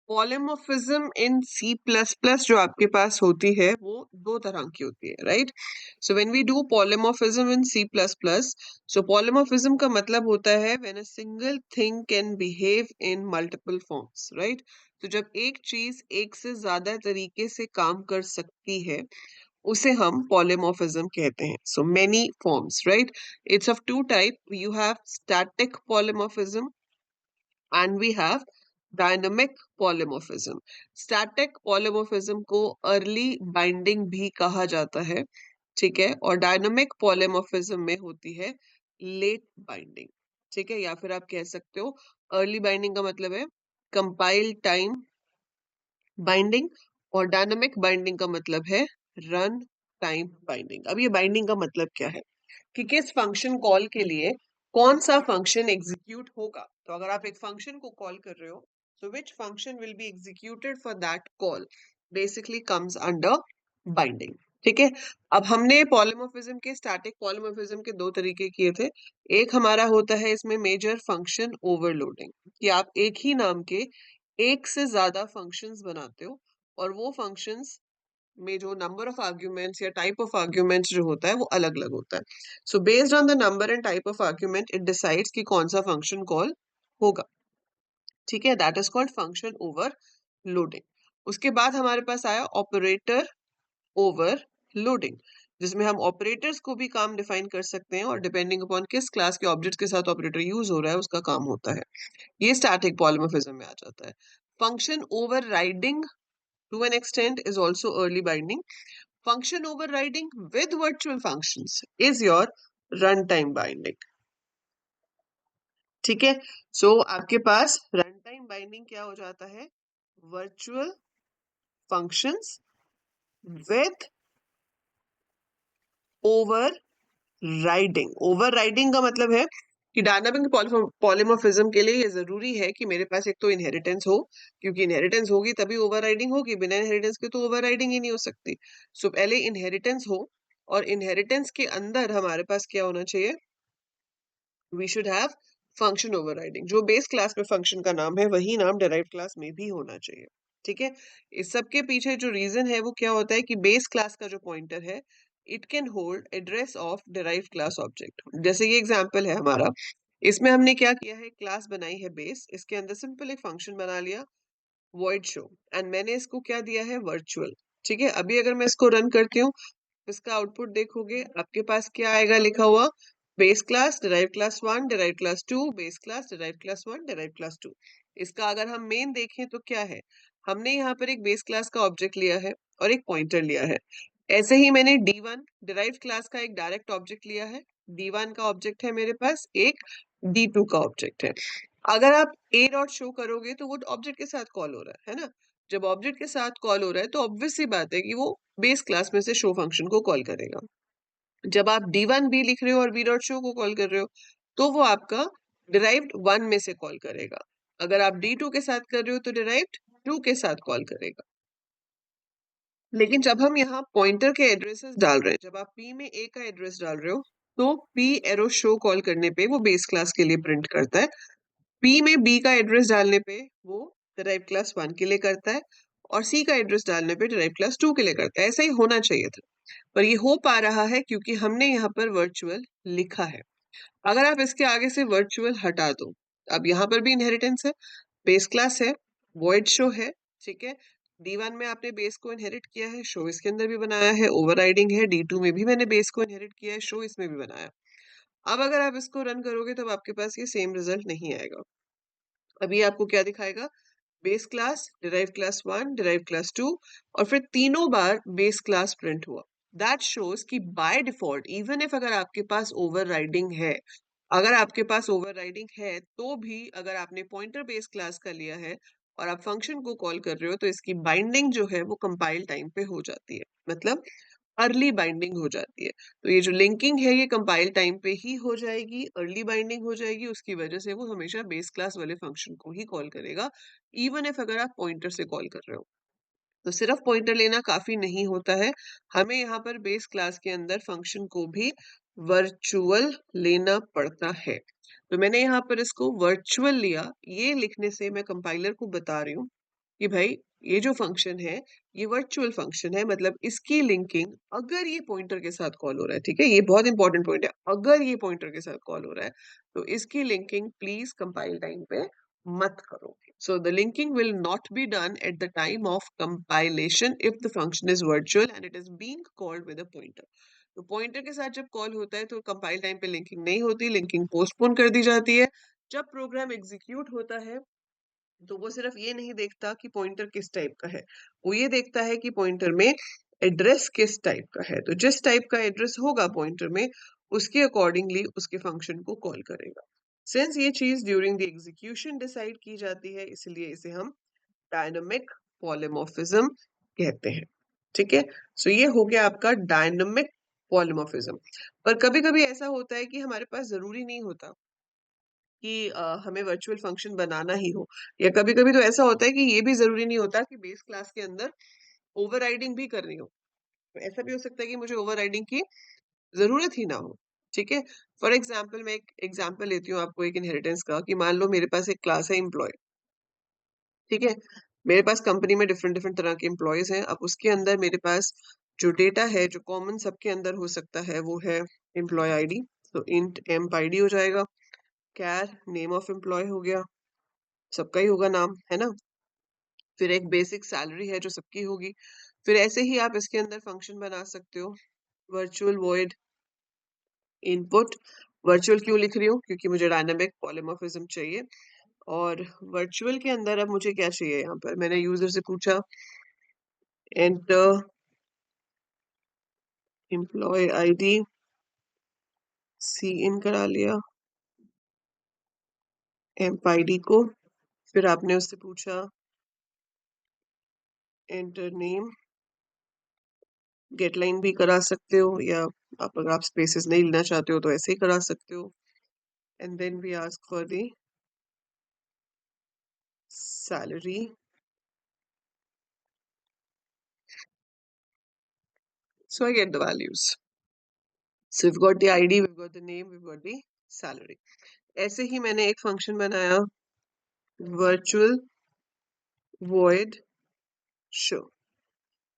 Polymorphism in C plus plus जो आपके पास होती है वो दो तरह की होती है, right? So when we do polymorphism in C plus plus, so polymorphism का मतलब होता है when a single thing can behave in multiple forms, right? तो जब एक चीज एक से ज्यादा तरीके से काम कर सकती है उसे हम पॉलीमॉर्फिज्म कहते हैं. So many forms, right? It's of two type. You have static polymorphism and we have dynamic polymorphism. Static polymorphism को early binding भी कहा जाता है, ठीक है? और डायनामिक पॉलीमॉर्फिज्म में होती है लेट बाइंडिंग, ठीक है? या फिर आप कह सकते हो अर्ली बाइंडिंग का मतलब है कंपाइल टाइम बाइंडिंग, और डायनामिक बाइंडिंग का मतलब है रन टाइम बाइंडिंग. अब ये बाइंडिंग का मतलब क्या है कि किस फंक्शन कॉल के लिए कौन सा फंक्शन एग्जीक्यूट होगा. तो अगर आप एक फंक्शन को कॉल कर रहे हो, so which function will be executed for that call basically comes under binding. ठीक है. अब हमने पॉलीमॉर्फिज्म के, स्टैटिक पॉलीमॉर्फिज्म के दो तरीके किए थे. एक हमारा होता है इसमें मेजर फंक्शन ओवरलोडिंग, कि आप एक ही नाम के एक से ज्यादा फंक्शंस बनाते हो और वो फंक्शंस में जो नंबर ऑफ आर्ग्यूमेंट्स या टाइप ऑफ आर्ग्यूमेंट्स जो होता है वो अलग अलग होता है. So based on the number and type of argument it decides कि कौन सा फंक्शन कॉल होगा, ठीक है? That is called function overloading. उसके बाद हमारे पास आया ऑपरेटर ओवरलोडिंग, जिसमें हम ऑपरेटर्स को भी काम डिफाइन कर सकते हैं और डिपेंडिंग अपॉन किस क्लास के ऑब्जेक्ट्स के साथ ऑपरेटर यूज हो रहा है उसका काम होता है. ये स्टैटिक पॉलीमॉर्फिज्म में आ जाता है. Function overriding to an extent is also early binding. Function overriding with virtual functions is your runtime binding. ठीक है. सो आपके पास runtime binding क्या हो जाता है? Virtual functions with overriding. Overriding का मतलब है कि डायनामिक पॉलीमॉर्फिज्म के लिए ये जरूरी है कि मेरे पास एक तो इनहेरिटेंस हो, क्योंकि इनहेरिटेंस होगी तभी ओवरराइडिंग होगी, बिना इनहेरिटेंस के तो ओवरराइडिंग ही नहीं हो सकती. सो पहले इनहेरिटेंस हो, और इनहेरिटेंस के अंदर हमारे पास क्या होना चाहिए? We should have function overriding. जो बेस क्लास में फंक्शन का नाम है वही नाम डिराइव्ड क्लास में भी होना चाहिए, ठीक है? इस सब के पीछे जो रीजन है वो क्या होता है कि बेस क्लास का जो पॉइंटर है it can hold address of derived class object. जैसे ये एग्जांपल है हमारा, इसमें हमने क्या किया है, क्लास बनाई है बेस, इसके अंदर सिंपल एक फंक्शन बना लिया void show, एंड मैंने इसको क्या दिया है, वर्चुअल. ठीक है. अभी अगर मैं इसको रन करती हूँ, इसका आउटपुट देखोगे आपके पास क्या आएगा लिखा हुआ, base class derive class 1 derive class 2 base class derive class 1 derive class 2. इसका अगर हम मेन देखें तो क्या है, हमने यहाँ पर एक बेस क्लास का ऑब्जेक्ट लिया है और एक पॉइंटर लिया है. ऐसे ही मैंने D1 डिराइव क्लास का एक डायरेक्ट ऑब्जेक्ट लिया है. D1 का ऑब्जेक्ट है मेरे पास, एक D2 का ऑब्जेक्ट है. अगर आप a डॉट शो करोगे तो वो ऑब्जेक्ट के साथ कॉल हो रहा है ना. जब ऑब्जेक्ट के साथ कॉल हो रहा है तो ऑब्वियस सी बात है कि वो बेस क्लास में से शो फंक्शन को कॉल करेगा. जब आप D1 b लिख रहे हो और b डॉट शो को कॉल कर रहे हो तो वो आपका डिराइव्ड 1 में से कॉल करेगा. अगर आप D2 के साथ कर रहे हो तो डिराइव्ड 2 के साथ कॉल करेगा. लेकिन जब हम यहाँ पॉइंटर के एड्रेसेस डाल रहे हैं, जब आप p में a का एड्रेस डाल रहे हो तो p एरो शो कॉल करने पे वो बेस क्लास के लिए प्रिंट करता है. p में b का एड्रेस डालने पे वो डिराइव क्लास 1 के लिए करता है, और c का एड्रेस डालने पे डिराइव क्लास 2 के लिए करता है. ऐसा ही होना चाहिए था, पर ये हो पा रहा है क्योंकि हमने यहाँ पर वर्चुअल लिखा है. अगर आप इसके आगे से वर्चुअल हटा दो, अब यहाँ पर भी इनहेरिटेंस है, बेस क्लास है, वॉइड शो है, ठीक है. D1 में आपने बेस को इनहेरिट किया है, शो इसके अंदर भी बनाया है, ओवरराइडिंग है. D2 में भी मैंने बेस को इनहेरिट किया है, शो इसमें भी बनाया. अब अगर आप इसको रन करोगे तो आपके पास ये सेम रिजल्ट नहीं आएगा. अभी आपको क्या दिखाएगा, base class derive class 1 derive class 2 और फिर तीनों बार बेस क्लास प्रिंट हुआ. दैट शोज कि बाय डिफॉल्ट इवन इफ अगर आपके पास ओवरराइडिंग है, अगर आपके पास ओवरराइडिंग है तो भी अगर आपने पॉइंटर बेस क्लास का लिया है और आप फंक्शन को कॉल कर रहे हो तो इसकी बाइंडिंग जो है वो कंपाइल टाइम पे हो जाती है, मतलब अर्ली बाइंडिंग हो जाती है. तो ये जो लिंकिंग है ये कंपाइल टाइम पे ही हो जाएगी, अर्ली बाइंडिंग हो जाएगी. उसकी वजह से वो हमेशा बेस क्लास वाले फंक्शन को ही कॉल करेगा, इवन इफ अगर आप पॉइंटर से कॉल कर रहे हो. तो सिर्फ पॉइंटर लेना काफी नहीं होता है, हमें यहाँ पर बेस क्लास के अंदर फंक्शन को भी वर्चुअल लेना पड़ता है. तो मैंने यहाँ पर इसको वर्चुअल लिया, ये लिखने से मैं कंपाइलर को बता रही हूँ कि भाई ये जो फंक्शन है ये वर्चुअल फंक्शन है, मतलब इसकी लिंकिंग अगर ये पॉइंटर के साथ कॉल हो रहा है, ठीक है, ये बहुत इंपॉर्टेंट पॉइंट है, अगर ये पॉइंटर के साथ कॉल हो रहा है तो इसकी लिंकिंग प्लीज कंपाइल टाइम पे मत करो. So the linking will not be done at the time of compilation if the function is virtual and it is being called with a pointer. तो पॉइंटर के साथ जब कॉल होता है तो कंपाइल टाइम पे लिंकिंग नहीं होती, लिंकिंग पोस्टपोन कर दी जाती है. जब प्रोग्राम एग्जीक्यूट होता है तो वो सिर्फ ये नहीं देखता कि पॉइंटर किस टाइप का है, वो ये देखता है कि पॉइंटर में एड्रेस किस टाइप का है. तो जिस टाइप का एड्रेस होगा पॉइंटर में उसके अकॉर्डिंगली उसके फंक्शन को कॉल करेगा. सिंस ये चीज ड्यूरिंग द एग्जीक्यूशन डिसाइड की जाती है इसलिए इसे हम डायनामिक पॉलीमॉर्फिज्म कहते हैं. ठीक है, सो ये हो गया आपका डायनामिक पॉलीमॉर्फिज्म. पर कभी कभी ऐसा होता है कि हमारे पास जरूरी नहीं होता कि हमें वर्चुअल फंक्शन बनाना ही हो, या कभी कभी तो ऐसा होता है कि ये भी जरूरी नहीं होता कि बेस क्लास के अंदर ओवरराइडिंग भी करनी हो. तो ऐसा भी हो सकता है कि मुझे ओवरराइडिंग की जरूरत ही ना हो. ठीक है, फॉर एग्जाम्पल मैं एक एग्जाम्पल लेती हूँ आपको एक इनहेरिटेंस का, कि मान लो मेरे पास एक क्लास है एम्प्लॉय. ठीक है, मेरे पास कंपनी में डिफरेंट डिफरेंट तरह के एम्प्लॉयज हैं. अब उसके अंदर मेरे पास जो डेटा है जो कॉमन सबके अंदर हो सकता है वो है एम्प्लॉय आईडी. तो इंट एम्प आईडी हो जाएगा. कैर नेम ऑफ एम्प्लॉय हो गया, सबका ही होगा नाम, है ना. फिर एक बेसिक सैलरी है जो सबकी होगी. फिर ऐसे ही आप इसके अंदर फंक्शन बना सकते हो, वर्चुअल वॉइड इनपुट. वर्चुअल क्यों लिख रही हूँ, क्योंकि मुझे डायनामिक पॉलीमॉर्फिज्म चाहिए. और वर्चुअल के अंदर अब मुझे क्या चाहिए, यहाँ पर मैंने यूजर से पूछा एंटर एम्प्लॉय आईडी, सी इन करा लिया एम्प आईडी को. फिर आपने उससे पूछा एंटर नेम, गेट लाइन भी करा सकते हो, या आप अगर आप स्पेसेस नहीं लेना चाहते हो तो ऐसे ही करा सकते हो. And then we ask for the salary. So I get the values. So we've got the ID, we've got the name, we've got the salary. ऐसे ही मैंने एक फंक्शन बनाया virtual void show.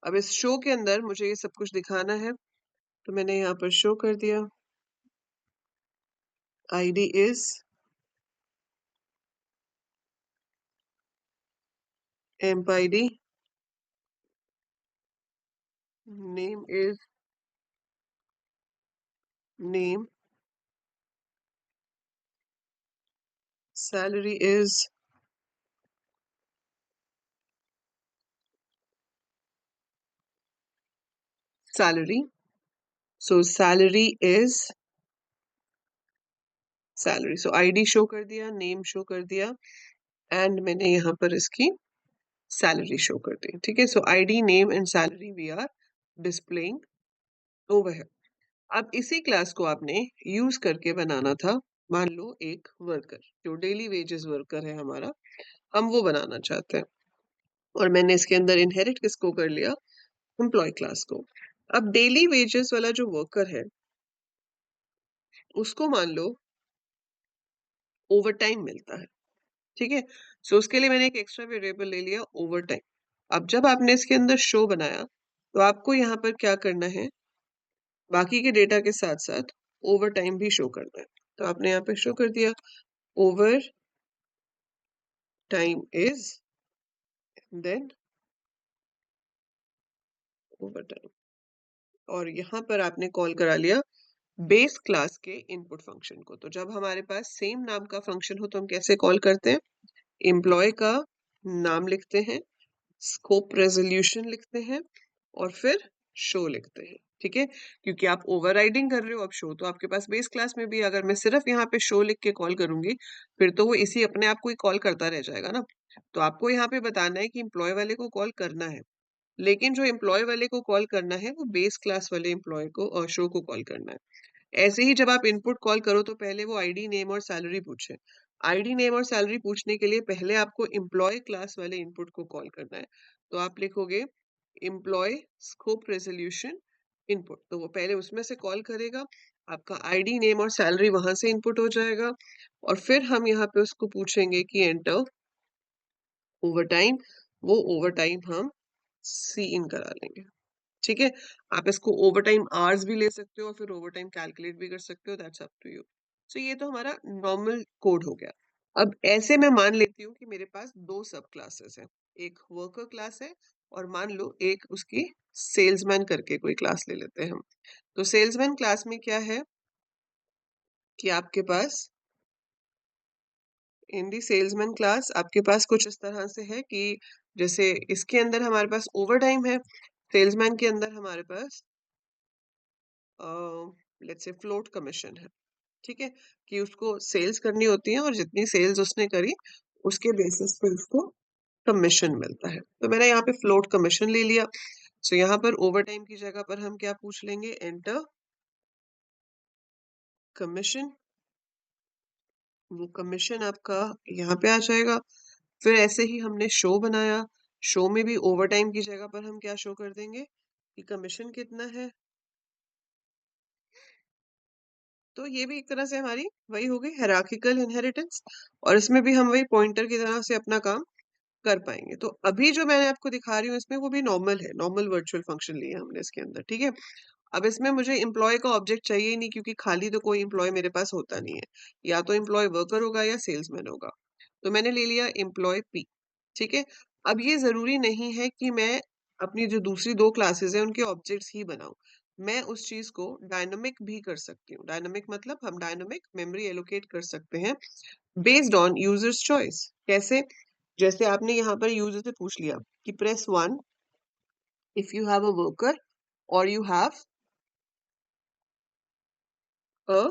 अब इस शो के अंदर मुझे ये सब कुछ दिखाना है तो मैंने यहाँ पर शो कर दिया ID is emp ID, name is name, salary is salary. So salary is salary. So ID show कर दिया, name शो कर दिया, एंड मैंने यहाँ पर इसकी सैलरी शो कर दी. ठीक है, so ID name and salary we are displaying over है. अब इसी क्लास को आपने यूज करके बनाना था, मान लो एक वर्कर जो डेली वेजेस वर्कर है हमारा, हम वो बनाना चाहते हैं. और मैंने इसके अंदर इनहेरिट किसको कर लिया, एम्प्लॉय क्लास को. अब डेली वेजेस वाला जो वर्कर है उसको मान लो ओवर टाइम मिलता है. ठीक है, सो उसके लिए मैंने एक एक्स्ट्रा वेरिएबल ले लिया ओवर टाइम. अब जब आपने इसके अंदर शो बनाया तो आपको यहाँ पर क्या करना है, बाकी के डेटा के साथ साथ ओवर टाइम भी शो करना है. तो आपने यहाँ पे शो कर दिया overtime is, then overtime, और यहाँ पर आपने कॉल करा लिया बेस क्लास के इनपुट फंक्शन को. तो जब हमारे पास सेम नाम का फंक्शन हो तो हम कैसे कॉल करते हैं, एम्प्लॉय का नाम लिखते हैं, स्कोप रेजोल्यूशन लिखते हैं, और फिर शो लिखते हैं. ठीक है, क्योंकि आप ओवरराइडिंग कर रहे हो. अब शो तो आपके पास बेस क्लास में भी, अगर मैं सिर्फ यहाँ पे शो लिख के कॉल करूंगी फिर तो वो इसी अपने आप को ही कॉल करता रह जाएगा ना. तो आपको यहाँ पे बताना है कि एम्प्लॉय वाले को कॉल करना है, लेकिन जो एम्प्लॉय वाले को कॉल करना है वो बेस क्लास वाले एम्प्लॉय को और शो को कॉल करना है. ऐसे ही जब आप इनपुट कॉल करो तो पहले वो आईडी नेम और सैलरी पूछे. आईडी नेम और सैलरी पूछने के लिए पहले आपको एम्प्लॉय क्लास वाले इनपुट को कॉल करना है. तो आप लिखोगे एम्प्लॉय स्कोप रेजोल्यूशन इनपुट, तो वो पहले उसमें से कॉल करेगा, आपका आईडी नेम और सैलरी वहां से इनपुट हो जाएगा, और फिर हम यहाँ पे उसको पूछेंगे कि एंटर ओवर टाइम. वो ओवर टाइम हम सी इन करा लेंगे। ठीक है, आप इसको ओवर टाइम आवर्स भी ले सकते हो और फिर ओवर टाइम कैलकुलेट भी कर सकते हो, दैट्स अप टू यू। सो ये तो हमारा नॉर्मल कोड हो गया। अब ऐसे मैं मान लेती हूँ कि मेरे पास दो सब क्लासेस हैं, एक वर्कर क्लास है और मान लो एक उसकी सेल्समैन करके कोई क्लास ले लेते हैं हम। तो सेल्समैन क्लास में क्या है कि आपके पास इन दी सेल्समैन क्लास आपके पास कुछ इस तरह से है कि जैसे इसके अंदर हमारे पास ओवर टाइम है, सेल्समैन के अंदर हमारे पास लेट्स से फ्लोट कमीशन है। ठीक है, कि उसको सेल्स करनी होती है और जितनी सेल्स उसने करी उसके बेसिस पे उसको कमीशन मिलता है। तो मैंने यहाँ पे फ्लोट कमीशन ले लिया। सो यहाँ पर ओवर टाइम की जगह पर हम क्या पूछ लेंगे, एंटर कमीशन। वो कमीशन आपका यहाँ पे आ जाएगा। फिर ऐसे ही हमने शो बनाया, शो में भी ओवर टाइम की जगह पर हम क्या शो कर देंगे कि कमीशन कितना है। तो ये भी एक तरह से हमारी वही हो गई हायरार्किकल इनहेरिटेंस, और इसमें भी हम वही पॉइंटर की तरह से अपना काम कर पाएंगे। तो अभी जो मैंने आपको दिखा रही हूँ इसमें वो भी नॉर्मल है, नॉर्मल वर्चुअल फंक्शन लिया हमने इसके अंदर। ठीक है, अब इसमें मुझे एम्प्लॉय का ऑब्जेक्ट चाहिए ही नहीं क्योंकि खाली तो कोई एम्प्लॉय मेरे पास होता नहीं है, या तो एम्प्लॉय वर्कर होगा या सेल्समैन होगा। तो मैंने ले लिया एम्प्लॉय पी। ठीक है, अब ये जरूरी नहीं है कि मैं अपनी जो दूसरी दो क्लासेस हैं उनके ऑब्जेक्ट्स ही बनाऊं, मैं उस चीज को डायनामिक भी कर सकती हूँ। डायनामिक मतलब हम डायनामिक मेमोरी एलोकेट कर सकते हैं बेस्ड ऑन यूजर्स चॉइस। कैसे? जैसे आपने यहाँ पर यूजर से पूछ लिया कि press 1 if you have a worker और यू हैव अ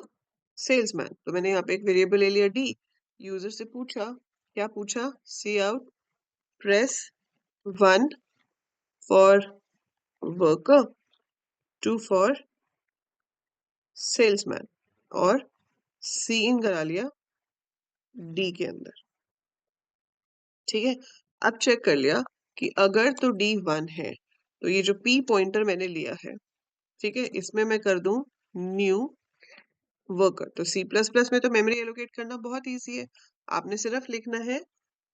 सेल्समैन। तो मैंने यहाँ पे एक वेरिएबल ले लिया डी, यूजर से पूछा, क्या पूछा, C out press 1 for worker, 2 for salesman, और सी इन करा लिया डी के अंदर। ठीक है, अब चेक कर लिया कि अगर तो डी 1 है तो ये जो पी पॉइंटर मैंने लिया है, ठीक है, इसमें मैं कर दूं न्यू वर्कर। तो सी प्लस प्लस में तो मेमोरी एलोकेट करना बहुत इजी है, आपने सिर्फ लिखना है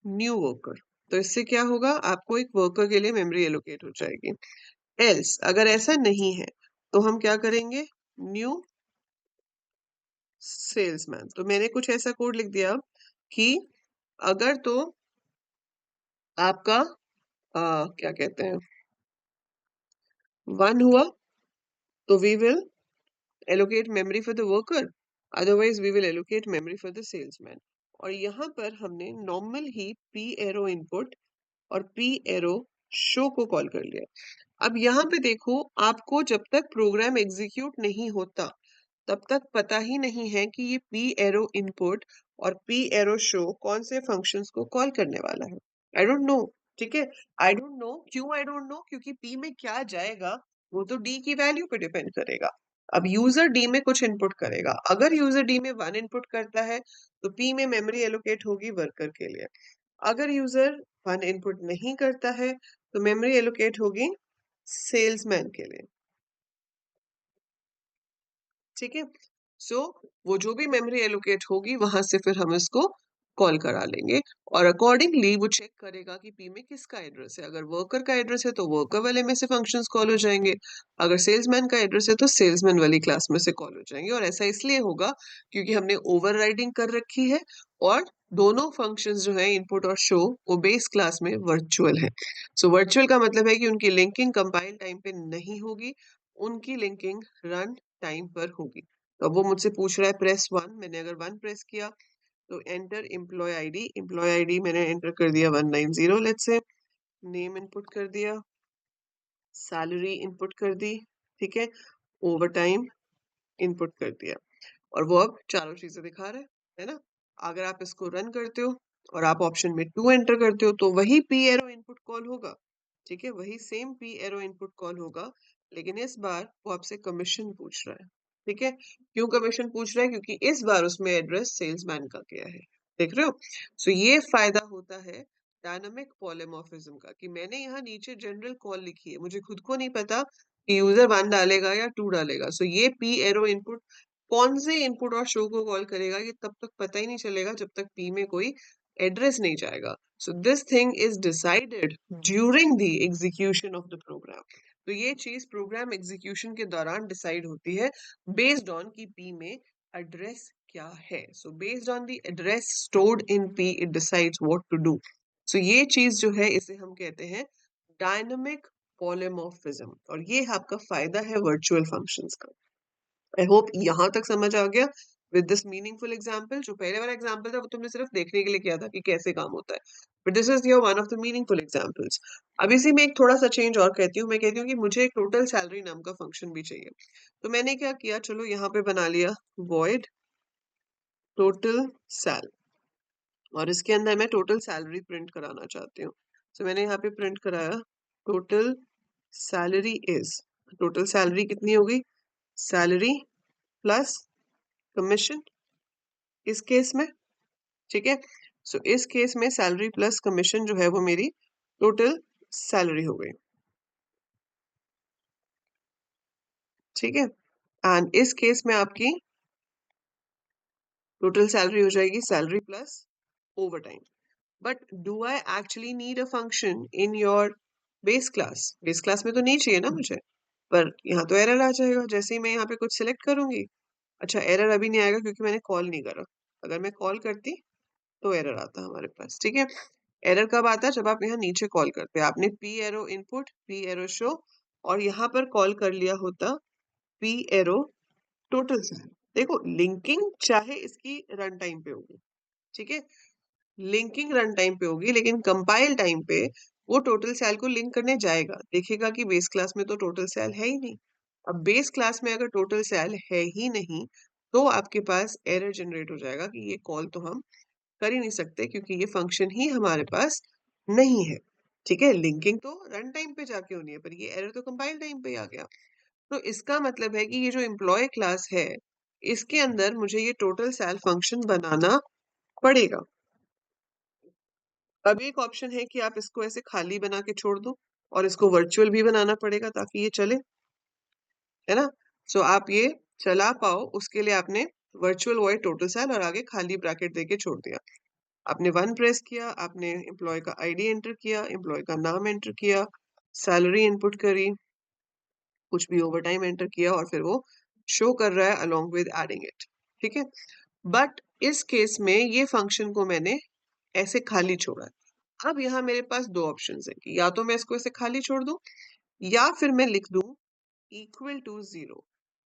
न्यू वर्कर। तो इससे क्या होगा, आपको एक वर्कर के लिए मेमोरी एलोकेट हो जाएगी। एल्स अगर ऐसा नहीं है तो हम क्या करेंगे, न्यू सेल्समैन। तो मैंने कुछ ऐसा कोड लिख दिया कि अगर तो आपका क्या कहते हैं 1 हुआ तो we will allocate memory for the worker, otherwise we will allocate memory for the salesman। और यहाँ पर हमने नॉर्मल ही p एरो इनपुट और p एरो शो को कॉल कर लिया। अब यहाँ पे देखो, आपको जब तक प्रोग्राम एग्जीक्यूट नहीं होता तब तक पता ही नहीं है कि ये p एरो इनपुट और p एरो शो कौन से फंक्शंस को कॉल करने वाला है। I don't know. ठीक है, आई डोंट नो क्यों, आई डोंट नो क्योंकि p में क्या जाएगा वो तो d की वैल्यू पे डिपेंड करेगा। अब यूजर डी में कुछ इनपुट करेगा, अगर यूजर डी में 1 इनपुट करता है तो पी में मेमोरी एलोकेट होगी वर्कर के लिए। अगर यूजर 1 इनपुट नहीं करता है तो मेमोरी एलोकेट होगी सेल्समैन के लिए। ठीक है, सो वो जो भी मेमोरी एलोकेट होगी वहां से फिर हम इसको कॉल करा लेंगे, और अकॉर्डिंगली वो चेक करेगा कि पी में किसका एड्रेस है। अगर वर्कर का एड्रेस है तो वर्कर वाले में से फंक्शंस कॉल हो जाएंगे, अगर सेल्समैन का एड्रेस है तो सेल्समैन वाली क्लास में से कॉल हो जाएंगे। और ऐसा इसलिए होगा क्योंकि हमने ओवरराइडिंग कर रखी है और दोनों फंक्शंस जो है इनपुट और शो वो बेस क्लास में वर्चुअल है। सो वर्चुअल का मतलब है कि उनकी लिंकिंग कंपाइल टाइम पे नहीं होगी, उनकी लिंकिंग रन टाइम पर होगी। तो अब वो मुझसे पूछ रहा है प्रेस 1, मैंने अगर 1 प्रेस किया तो enter employee ID, employee ID मैंने एंटर कर दिया 190 लेट्स से, नेम इनपुट कर दिया, सैलरी इनपुट कर दी, ठीक है, ओवर टाइम इनपुट कर दिया, और वो अब चारों चीजें दिखा रहा है ना। अगर आप इसको रन करते हो और आप ऑप्शन में 2 एंटर करते हो तो वही पी एरो इनपुट कॉल होगा। ठीक है, वही same P arrow input call होगा, लेकिन इस बार वो आपसे कमीशन पूछ रहा है। ठीक है, क्यों कमीशन पूछ रहा है, क्योंकि इस बार उसमें एड्रेस सेल्समैन का गया है। देख रहे हो, सो ये फायदा होता है डायनामिक पॉलीमॉर्फिज्म का कि मैंने यहाँ नीचे जनरल कॉल लिखी है, मुझे खुद को नहीं पता कि यूजर 1 डालेगा या 2 डालेगा। सो ये पी एरो इनपुट कौन से इनपुट और शो को कॉल करेगा ये तब तक पता ही नहीं चलेगा जब तक पी में कोई एड्रेस नहीं जाएगा. So this thing is decided during the execution of the program. तो ये चीज प्रोग्राम एग्जीक्यूशन के दौरान डिसाइड होती है बेस्ड ऑन की पी में एड्रेस क्या है. So based on the address stored in P it decides what to do. So ये चीज जो है इसे हम कहते हैं डायनामिक पॉलीमॉर्फिज्म, और ये आपका फायदा है वर्चुअल फंक्शंस का. आई होप यहाँ तक समझ आ गया विद दिस मीनिंगफुल एग्जाम्पल. जो पहले वाला एग्जाम्पल था वो तुमने सिर्फ देखने के लिए किया था कि कैसे काम होता है, but this is your one of the meaningful examples. अब इसी में एक थोड़ा सा चेंज और कहती हूँ. मैं कहती हूँ कि मुझे एक टोटल सैलरी नाम का फंक्शन भी चाहिए. तो मैंने क्या किया, चलो यहाँ पे बना लिया वॉइड टोटल सैल, और इसके अंदर मैं टोटल सैलरी प्रिंट कराना चाहती हूँ. तो मैंने यहाँ पे प्रिंट कराया total salary is, total salary कितनी होगी, सैलरी प्लस कमीशन इस केस में. ठीक है. सो इस केस में सैलरी प्लस कमीशन जो है वो मेरी टोटल सैलरी हो गई. ठीक है. एंड इस केस में आपकी टोटल सैलरी हो जाएगी salary plus over time. But do I actually need a function in your base class? Base class में तो नहीं चाहिए ना मुझे, पर यहाँ तो एरर आ जाएगा जैसे ही मैं यहाँ पे कुछ सिलेक्ट करूंगी. अच्छा, एरर अभी नहीं आएगा क्योंकि मैंने कॉल नहीं करा. अगर मैं कॉल करती तो एरर आता हमारे पास. ठीक है. एरर कब आता है, जब आप यहाँ नीचे कॉल करते हैं. आपने P arrow input, P arrow show, और यहाँ पर कॉल कर लिया होता पी एरो टोटल सैल. देखो लिंकिंग चाहे इसकी रन टाइम पे होगी, ठीक है, लिंकिंग रन टाइम पे होगी, लेकिन कंपाइल टाइम पे वो टोटल सेल को लिंक करने जाएगा, देखेगा कि बेस क्लास में तो टोटल सेल है ही नहीं. अब बेस क्लास में अगर टोटल सेल है ही नहीं तो आपके पास एरर जनरेट हो जाएगा कि ये कॉल तो हम कर ही नहीं सकते क्योंकि ये फंक्शन ही हमारे पास नहीं है. ठीक है. लिंकिंग तो रन टाइम पे जाके होनी है, पर ये एरर तो कंपाइल टाइम पे ही आ गया. तो इसका मतलब है कि ये जो एम्प्लॉय क्लास है इसके अंदर मुझे ये टोटल सेल फंक्शन बनाना पड़ेगा. अब एक ऑप्शन है कि आप इसको ऐसे खाली बना के छोड़ दो, और इसको वर्चुअल भी बनाना पड़ेगा ताकि ये चले, है ना. सो आप ये चला पाओ उसके लिए आपने वर्चुअल वॉइड टोटल सेल और आगे खाली ब्रैकेट देके छोड़ दिया. आपने वन प्रेस किया, आपने एम्प्लॉय का आईडी एंटर किया, एम्प्लॉय का नाम एंटर किया, सैलरी इनपुट करी, कुछ भी ओवर टाइम एंटर किया, और फिर वो शो कर रहा है अलोंग विद एडिंग इट. ठीक है. बट इस केस में ये फंक्शन को मैंने ऐसे खाली छोड़ा है. अब यहाँ मेरे पास दो ऑप्शंस हैं कि या तो मैं इसको ऐसे खाली छोड़ दूं या फिर मैं लिख दूं इक्वल टू 0.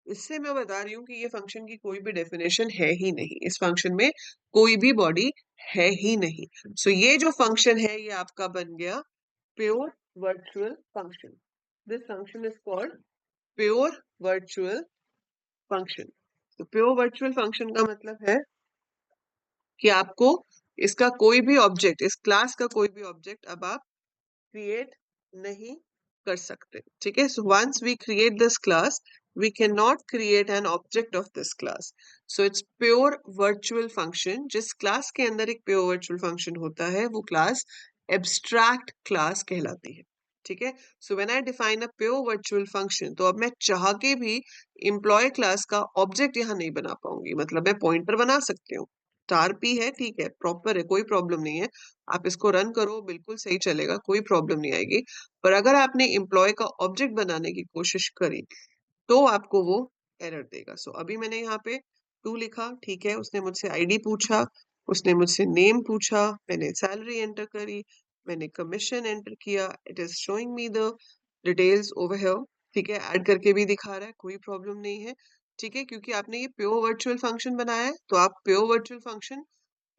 इससे मैं बता रही हूँ कि ये फंक्शन की कोई भी डेफिनेशन है ही नहीं, इस फंक्शन में कोई भी बॉडी है ही नहीं. सो ये जो फंक्शन है ये आपका बन गया pure virtual function. This function is called pure virtual function. तो प्योर वर्चुअल फंक्शन का मतलब है कि आपको इसका कोई भी ऑब्जेक्ट, इस क्लास का कोई भी ऑब्जेक्ट अब आप क्रिएट नहीं कर सकते. ठीक है. So once we create this class we cannot create an object of this class. So it's pure virtual function. जिस क्लास के अंदर एक pure virtual function होता है वो क्लास abstract class कहलाती है. ठीक है. So when I define a pure virtual function, तो अब मैं चाह के भी employee class का object यहाँ नहीं बना पाऊंगी. मतलब मैं pointer बना सकती हूँ, स्टार पी है, ठीक है, प्रॉपर है, कोई प्रॉब्लम नहीं है. आप इसको रन करो बिल्कुल सही चलेगा, कोई प्रॉब्लम नहीं आएगी. पर अगर आपने एम्प्लॉय का ऑब्जेक्ट बनाने की कोशिश करी तो आपको वो एरर देगा. सो अभी मैंने यहाँ पे टू लिखा, ठीक है, उसने मुझसे आईडी पूछा, उसने मुझसे नेम पूछा, मैंने सैलरी एंटर करी, मैंने कमीशन एंटर किया, it is showing me the details over here. ठीक है. ऐड करके भी दिखा रहा है, कोई प्रॉब्लम नहीं है. ठीक है. क्योंकि आपने ये प्योर वर्चुअल फंक्शन बनाया है तो आप प्योर वर्चुअल फंक्शन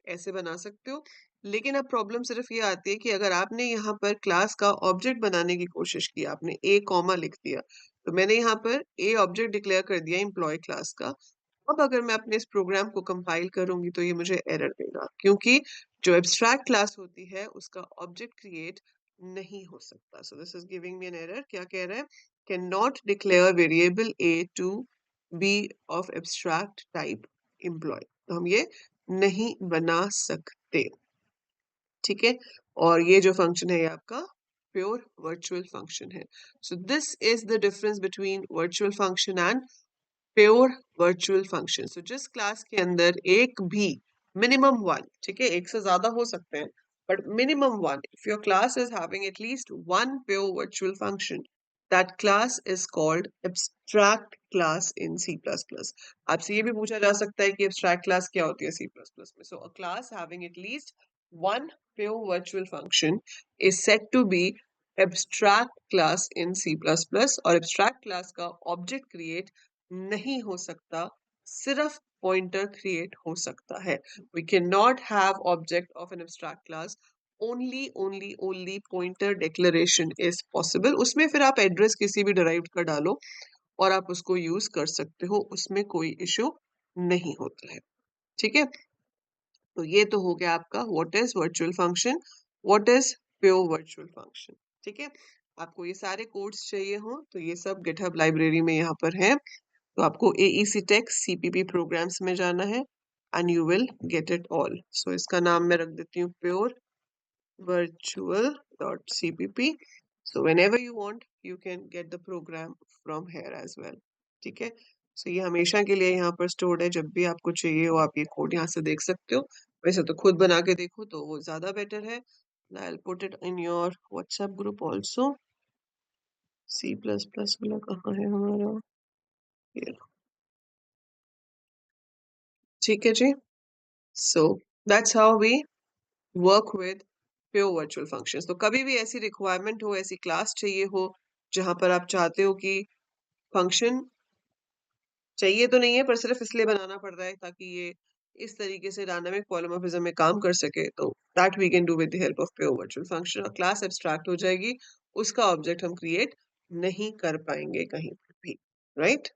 ऐसे बना सकते हो. लेकिन अब प्रॉब्लम सिर्फ ये आती है कि अगर आपने यहाँ पर क्लास का ऑब्जेक्ट बनाने की कोशिश की, आपने ए कॉमा लिख दिया, तो मैंने यहाँ पर ए ऑब्जेक्ट डिक्लेयर कर दिया एम्प्लॉय क्लास का. अब अगर मैं अपने इस प्रोग्राम को कंपाइल करूंगी तो ये मुझे एरर देगा क्योंकि जो एब्स्ट्रैक्ट क्लास होती है उसका ऑब्जेक्ट क्रिएट नहीं हो सकता. So this is giving me an error. क्या कह रहा है, cannot declare variable A to be of abstract type employee. तो हम ये नहीं बना सकते. ठीक है. और ये जो फंक्शन है ये आपका प्योर वर्चुअल फंक्शन है. So this is the difference between virtual function and pure virtual function. So जिस क्लास के अंदर एक भी मिनिमम वन, ठीक है, एक से ज्यादा हो सकते हैं, but minimum one. If your class is having at least one pure virtual function, that class is called abstract class in C plus plus. आपसे ये भी पूछा जा सकता है कि एब्स्ट्रैक्ट क्लास क्या होती है सी प्लस प्लस में. So a class having at least one pure virtual function is said to be abstract class in C++. और abstract class का object create नहीं हो सकता, सिर्फ pointer create हो सकता है. We cannot have object of an abstract class. Only pointer declaration is possible. उसमें फिर आप एड्रेस किसी भी derived का डालो और आप उसको यूज कर सकते हो, उसमें कोई इशू नहीं होता है. ठीक है, तो ये तो हो गया आपका what is virtual function, what is pure virtual function. ठीक है, आपको ये सारे कोड्स चाहिए हो तो ये सब गिटहब लाइब्रेरी में यहाँ पर है. तो आपको एईसी टेक्स सीपीपी प्रोग्राम्स में जाना है and you will get it all. So इसका नाम मैं रख देती हूँ pure virtual.cpp. So whenever you want, you can get the program from here as well. ठीक है, so ये हमेशा के लिए यहाँ पर स्टोर्ड है. जब भी आपको चाहिए हो आप ये कोड यहाँ से देख सकते हो. वैसे तो खुद बना के देखो तो वो ज्यादा बेटर है. I'll put it in your WhatsApp group also. C++ वाला कहाँ है हमारा, ये. ठीक है जी. So that's how we work with pure virtual functions. तो कभी भी ऐसी रिक्वायरमेंट हो, ऐसी क्लास चाहिए हो जहां पर आप चाहते हो कि फंक्शन चाहिए तो नहीं है पर सिर्फ इसलिए बनाना पड़ रहा है ताकि ये इस तरीके से डायनामिक पॉलीमॉर्फिज्म में काम कर सके, तो that we can do with the help of pure virtual function. और क्लास एब्स्ट्रैक्ट हो जाएगी, उसका ऑब्जेक्ट हम क्रिएट नहीं कर पाएंगे कहीं पर भी. राइट?